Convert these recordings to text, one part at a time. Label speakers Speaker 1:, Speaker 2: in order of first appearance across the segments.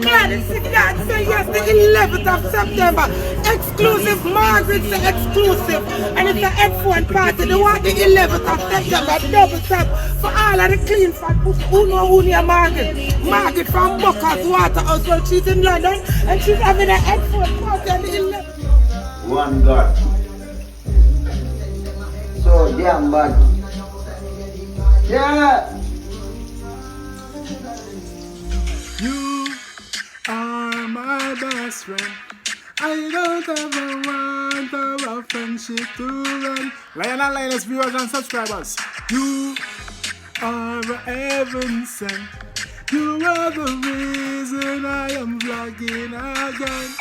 Speaker 1: Gladys, God say yes, the 11th of September. Exclusive, Margaret's the exclusive. And it's a headphone party. They want the 11th of September. Double tap for all of the clean fat. Who know who near Margaret? Margaret from Buckers Waterhouse. Well, she's in London and she's having a headphone party on the 11th.
Speaker 2: One God. So damn bad. Yeah.
Speaker 3: You are my best friend. I don't ever want our friendship to run. Lion and Lioness viewers and subscribers, you are a heaven sent. You are the reason I am vlogging again.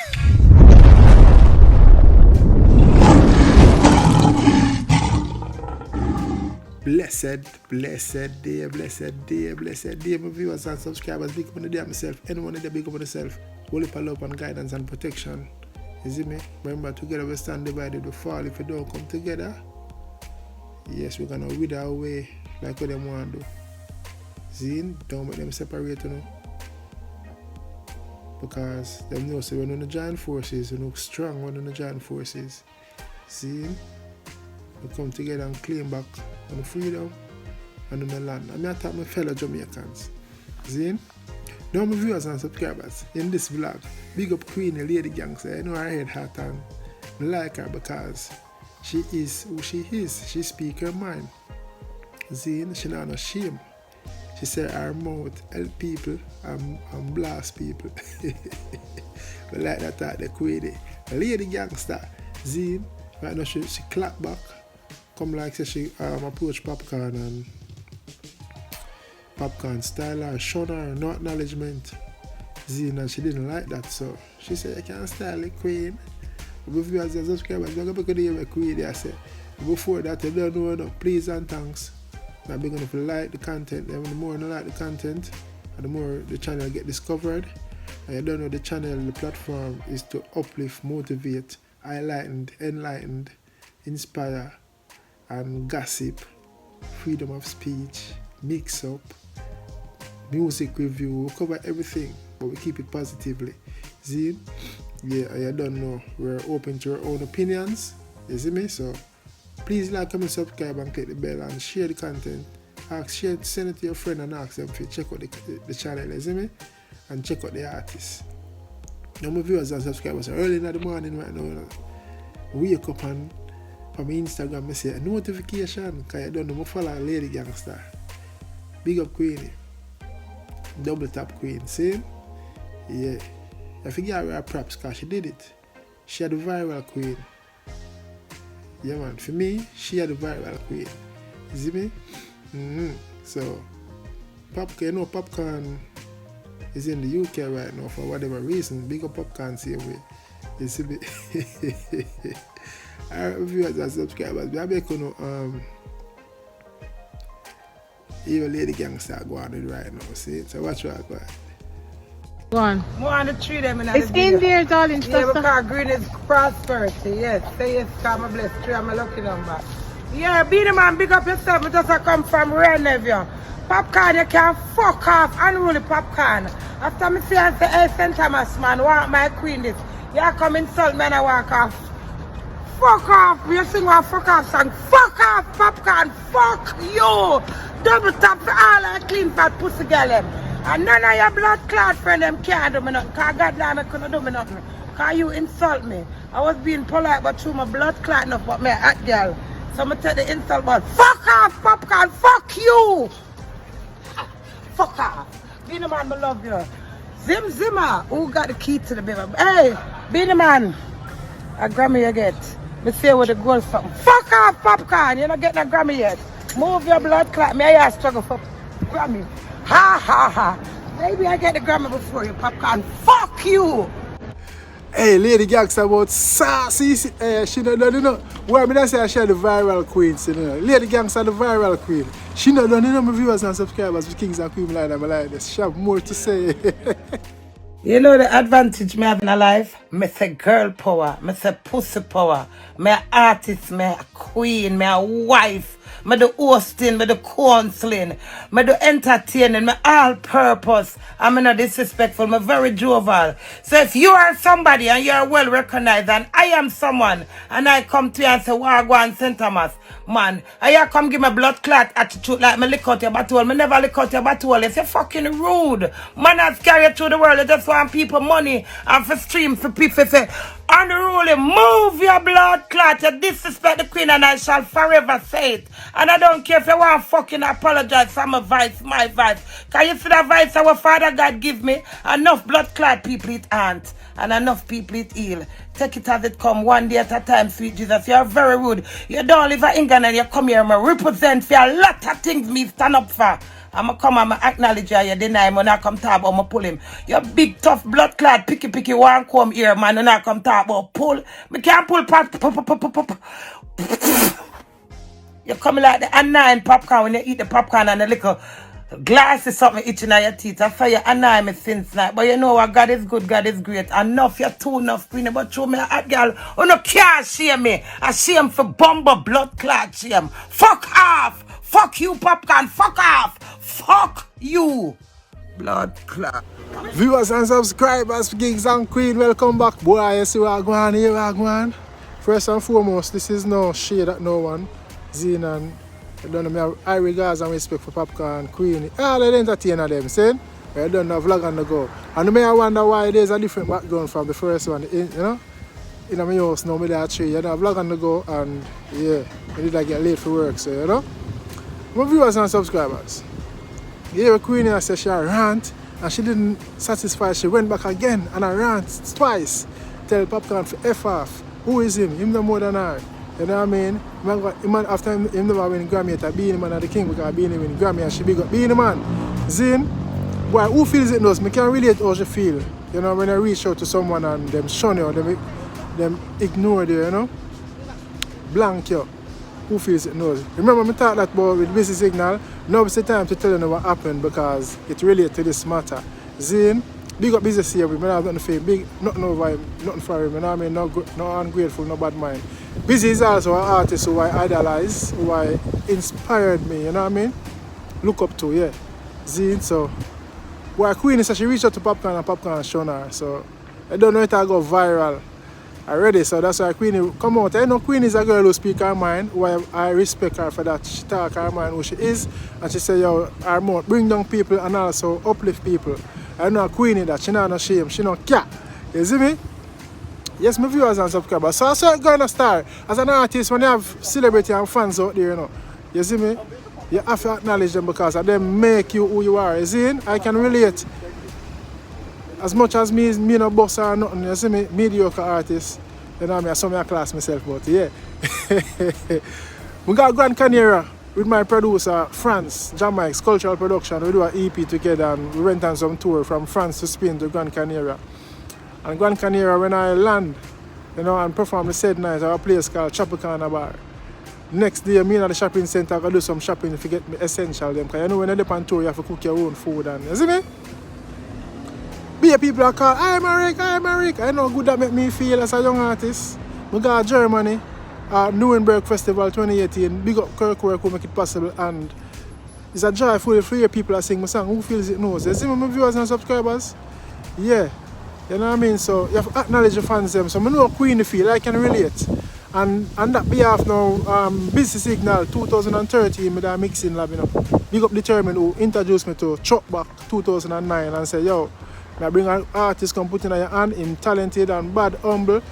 Speaker 3: Blessed day, my viewers and subscribers. Big up on the day myself. Anyone in the big up on yourself. Holy love and guidance and protection. You see me? Remember, together we stand divided, we fall. If we don't come together, yes, we're gonna wither away like what them want to do. See? Don't make them separate, you know. Because them know so when we join forces, we look strong when we join forces. See? We come together and claim back on the freedom and on the land. And I talk my fellow Jamaicans. See? Now my viewers and subscribers, in this vlog, big up Queenie, lady gangster. I know her head hot and I like her because she is who she is. She speaks her mind. See? She not no shame. She said her mouth help people and blast people. But like that thought the Queenie. Lady gangster. See? Right now she clap back. Come like say she approach Popcaan and Popcaan style her, show her no acknowledgement. Zine, and she didn't like that, so she said, "You can't style it, Queen." But if you as a subscriber, you're going to hear Queen. I said, before that, you don't know enough, please and thanks. I'm going to like the content. And the more you like the content, and the more the channel get discovered. And you don't know the channel, the platform is to uplift, motivate, enlighten, inspire, and gossip, freedom of speech, mix up, music review. We cover everything, but we keep it positively. See? Yeah, I don't know. We're open to our own opinions. You see me? So please like, comment, subscribe, and click the bell and share the content. Send it to your friend and ask them to check out the channel. You see me? And check out the artists. Now my viewers and subscribers are early in the morning right now. Wake up and on my Instagram, I say a notification because I don't know, I follow Lady Gangster. Big up Queenie. Double tap Queen. See? Yeah. I forget her props because she did it. She had the viral Queen. Yeah man, for me, she had the viral Queen. You see me? So, you know Popcaan is in the UK right now for whatever reason. Big up Popcaan same way. You see me? Alright, viewers and subscribers, I make you know even Lady Gangster go on with right now, see? So watch what I got.
Speaker 4: Go on.
Speaker 1: More on the tree them in
Speaker 4: It's in there, darling.
Speaker 1: Yeah, because green is prosperity, yes. Say yes, because I'm a blessed tree, I'm a lucky number. Yeah, be the man, big up yourself, it just come from real nephew. Popcaan, you can fuck off, unruly Popcaan. After me say, I say, hey, St. Thomas, man, want my queen this. You come insult me and I walk off. Fuck off, you sing one fuck off song. Fuck off, Popcaan, fuck you. Double tap for all our clean fat pussy girl them. And none of your blood clot friend them can't do me nothing. Because God damn it couldn't do me nothing. Because you insult me. I was being polite but through my blood clot enough but me a hot girl. So I'm take the insult but fuck off, Popcaan, fuck you. Fuck off. Be the man, I love you. Zim Zimmer, who got the key to the baby? Hey, be the man. A Grammy you get. Me say with the gold something. Fuck off, Popcaan. You're not getting a Grammy yet. Move your blood clot. Me I struggle for Grammy. Ha ha ha. Maybe I get the Grammy before you, Popcaan. Fuck you.
Speaker 3: Hey, Lady Gangster about sassy. She don't know. Why me not say she the viral queen, you know. Lady Gangster the viral queen. She not done, you know, my viewers and subscribers with Kings and Queen like them like this. She have more to say.
Speaker 1: You know the advantage me have in a life? Me say girl power, me say pussy power, me a artist, me a queen, me a wife, me do hosting, me do counseling, me do entertaining, me all purpose. I'm not disrespectful, me very jovial. So if you are somebody and you are well recognized and I am someone and I come to you and say, Wagwan St. Thomas, man, and you come give me blood clot attitude like me lick out your battle, me never lick out your battle. It's a fucking rude. Man has carried through the world, you just want people money and for stream, for people, for unruly, move your blood clot. You disrespect the queen and I shall forever say it. And I don't care if you want to fucking apologize for my vice, my vice. Can you see the vice our Father God give me? Enough blood clot people it aren't. And enough people it heal. Take it as it come, one day at a time, sweet Jesus. You're very rude. You don't live in England and you come here and represent for a lot of things me stand up for. I'ma come and acknowledge you deny him when I come talk about pull him. You big tough blood clot picky one come here man when I come talk about pull. Me can't pull You come like the annoying popcorn when you eat the popcorn and the little glass is something itching on your teeth. I saw you annoy me since night. But you know what, God is good, God is great. Enough, you're too enough, Queenie. But show me a hot girl who no can't shame me. I shame for bumble blood clot shame. Fuck off! Fuck you, Popcaan. Fuck off. Fuck you. Blood clot.
Speaker 3: Viewers and subscribers, Gigs and Queen, welcome back. Boy, you see what I'm going here, what I'm going. First and foremost, this is no shade at no one. Zine and I don't know, me have high regards and respect for Popcaan, Queenie. All the entertainer them, saying, I don't know, vlog on the go. And you may wonder why there's a different background from the first one, you know? In my house now, me there tree, you know, vlog on the go and yeah, I did like get late for work, so you know? My viewers and subscribers, you hear Queenie say she rant and she didn't satisfy. She went back again and I rant twice. Tell Popcaan for F off. Who is him? Him no more than her. You know what I mean? Man, after him never win Grammy yet, Beanie Man the king because Beanie win Grammy and she big up Beanie Man. Zin, boy, who feels it knows? Me can relate how she feel. You know, when I reach out to someone and them shun you, them ignore you, you know? Blank you. Who feels it knows. Remember me talk that about with busy signal. Now it's the time to tell you what happened because it relates to this matter. Zane, big up busy here with me, I have nothing to feel. Big, nothing over him, nothing for him. You know what I mean? No ungrateful, no bad mind. Busy is also an artist who I idolize, who I inspired me, you know what I mean? Look up to, yeah. Zane, so boy, Queenie said she reached out to Popcaan and Popcaan shown her. So I don't know if I go viral already, so that's why Queenie come out. I know Queenie is a girl who speaks her mind, why I respect her for that. She talk her mind who she is, and she say, yo, her mouth bring down people and also uplift people. I know Queenie that she not no shame, she no care. You see me? Yes, my viewers and subscribers. So I saw it going to start. As an artist, when you have celebrity and fans out there, you know, you see me? You have to acknowledge them because of them make you who you are. You see? I can relate. As much as me no boss or nothing, you see me, mediocre artist. You know what I mean? I saw my class myself, but yeah. We got Gran Canaria with my producer, France, Jamaica's Cultural Production. We do an EP together and we went on some tour from France to Spain to Gran Canaria. And Gran Canaria, when I land, you know, and perform the said night at a place called Popcaan bar. Next day, me in the shopping center, I go do some shopping to get me essential them. Because you know when you're on tour, you have to cook your own food. And you see me? Be people are called, I'm Maric. I know good that make me feel as a young artist. We got Germany, Nuremberg Festival 2018. Big up Kirkwork who make it possible. And it's a joyful for your people that sing my song. Who feels it knows. You see my viewers and subscribers? Yeah. You know what I mean? So you have to acknowledge your fans them. So I know Queenie feel, I can relate. And on that behalf now, Busy Signal 2013 with our mixing lab, you know. Big up Determined who introduced me to Chuck back 2009 and say, yo, I bring an artist come put in your hand, him talented and bad, humble.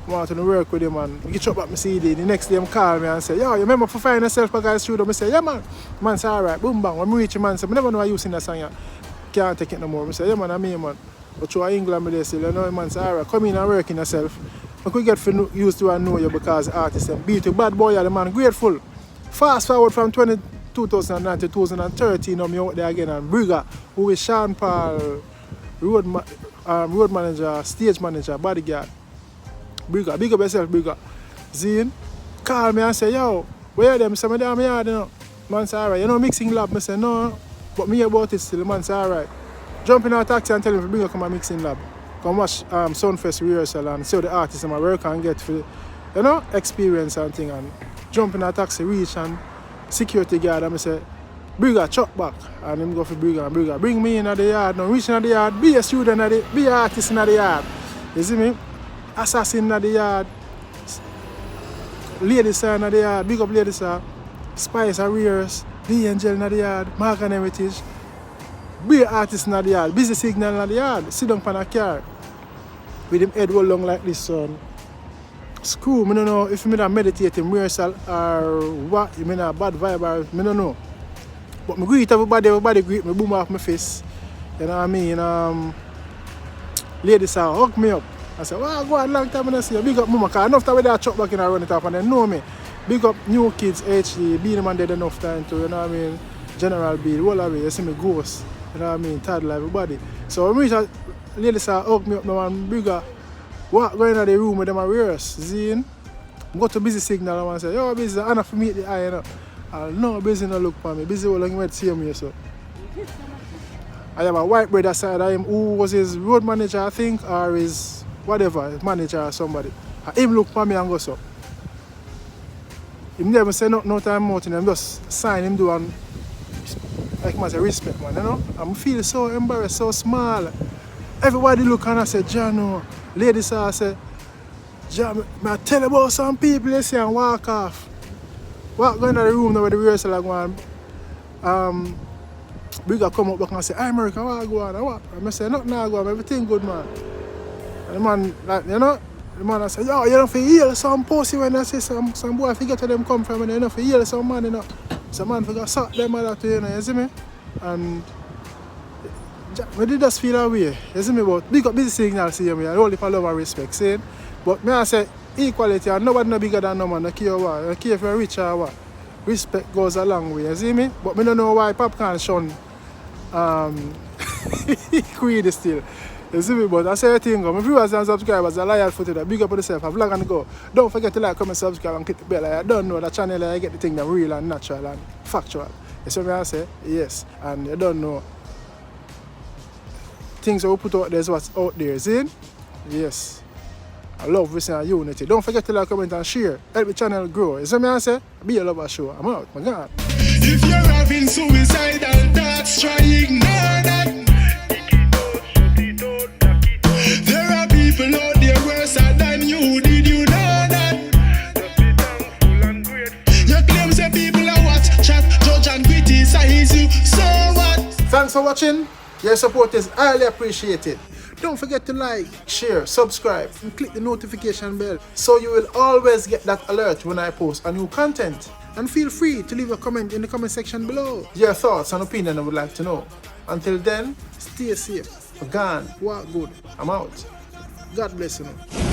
Speaker 3: I want to work with him and get Chuck back my CD. The next day him call me and say, yo, you remember for finding yourself back at the studio? I say, yeah man. Man say, alright, boom bang. When I reach him, man say, I never know I using that song yet. Can't take it no more. I say, yeah man, I mean man. But through England, they say, you know, man say, alright, come in and work in yourself. I could get used to and know you because artists and beat you. Bad boy, the man, grateful. Fast forward from 2009 to 2013, I'm out there again and Brigger, who is Sean Paul, road manager, stage manager, bodyguard. Brigger, big up yourself, Brigger. Zine, call me and say, yo, where are them? Say, me down my yard, you know. Man say, alright, you know, mixing lab. I say, no, but me about it still. Man say, alright. Jump in our taxi and tell him to bring her come and mixing lab. Come watch Soundfest rehearsal and see how the artists and my work and get for, you know, experience and thing. And jump in our taxi, reach and security guard and I say, Brigger, chuck back. And him go for Brigger and Brigger, bring me in the yard. Now reach in the yard, be a student at the, be an artist in the yard. You see me? Assassin in the yard. Ladies in the yard, big up ladies, Spice Arrears, the Angel in the yard, Mark and Heritage. Be an artist in the yard, busy signal in the yard, sit down on a car. With him head roll long like this, son. Screw, I don't know if I meditate in rehearsal or what, I mean a bad vibe or I don't know. But I greet everybody greet me, boom off my face. You know what I mean? Ladies hug me up. I say, well, go on long time and I see you. Big up mama, because enough time with that truck back in and run it off and they know me. Big up new kids, HD, being man dead enough time to, you know what I mean? General B, all of it, you see me ghost, you know what I mean? Toddler, everybody. So when we reach ladies hug me up now and bigger. Walk going in the room with them and rehearse, zine. Go to busy signal and say, yo, busy, I'm not for meet the eye, you know. And no, busy no look for me. Busy will long see me, so. I have a white brother side of him who was his road manager, I think, or his whatever, his manager or somebody. And him look for me and go so. He never say no time out in him, just sign him do and like I say, respect man, you know. I feel so embarrassed, so small. Everybody look and I say, Jano. Ladies I say, John, I tell you about some people they say and walk off. Walk go in the room now with the rehearsal like one. Bigger come up back and say, hey America, what go on? What? And I say, nothing go on, everything good man. And the man, like, you know, the man I say, yo, you don't feel heal some pussy when I say some boy forget where them come from and you don't feel heal some man, you know. Some man forgot suck them mother to you know, you see me? And I did just feel away, you see me, but big up busy signal see me, I only for love and respect, see? But me I say equality and nobody no bigger than no man, no care what, no care if you're rich or what. Respect goes a long way, you see me? But I don't know why Popcaan shun Queenie still. You see me? But I say a thing, my viewers and subscribers are loyal for today. Big up on yourself, have vlog and go. Don't forget to like, comment, subscribe and click the bell. I don't know the channel I get the thing that real and natural and factual. You see what I say? Yes. And you don't know things that we put out there is what's out there, see? Yes. I love listening and unity. Don't forget to like, comment and share. Help the channel grow. You see what I say? Be a lover show. I'm out. My God.
Speaker 2: If you're having suicidal thoughts, try ignore that. There are people out there worse than you. Did you know that? Just be thankful and grateful. Your claims that people are watch, chat, judge and criticize you. So what?
Speaker 3: Thanks for watching. Your support is highly appreciated. Don't forget to like, share, subscribe, and click the notification bell so you will always get that alert when I post a new content. And feel free to leave a comment in the comment section below. Your thoughts and opinion I would like to know. Until then, stay safe. Gone. Walk good. I'm out. God bless you.